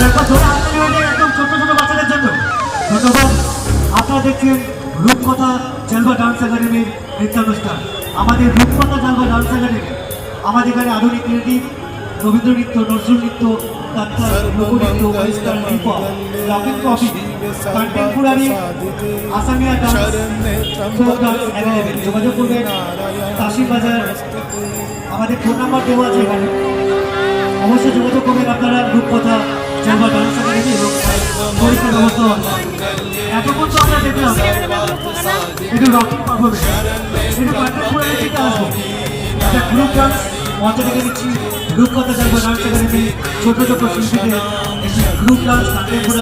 একবার জোরে হাততালি হয়ে যায় একদম ছোট ছোট বাচ্চাদের জন্য। ধন্যবাদ। আপনারা দেখছেন রূপকথা জালবা ডান্স একাডেমির নৃত্যানুষ্ঠান। আমাদের রূপকথা জালবা ডান্স একাডেমি আমাদের এখানে আধুনিক ক্রিয়েটিভ, রবীন্দ্র নৃত্য, নজরুল নৃত্য, তাত্ত্বিক লোকনৃত্য, western hip hop, rock and pop, contemporary, Asamiya dance, folk dance available. যোগাযোগ করবেন কাশিম বাজার, আমাদের ফোন নাম্বার দেওয়া আছে এখানে। অবশ্যই যোগাযোগ করবেন আপনারা রূপকথা জালবা ডান্স একাডেমি এবং পরীক্ষার ব্যবস্থা। এতক্ষণ তো আমরা দেখলাম একটু রকিং পারফরমেন্স, একটু কন্টেম্পোরারি থেকে আসবো একটা গ্রুপ ডান্স মঞ্চে দেখে দিচ্ছি। রূপকথা জালবা ডান্স একাডেমি ছোট ছোট শিল্পীদের গ্রুপ ডান্স কন্টেম্পোরারি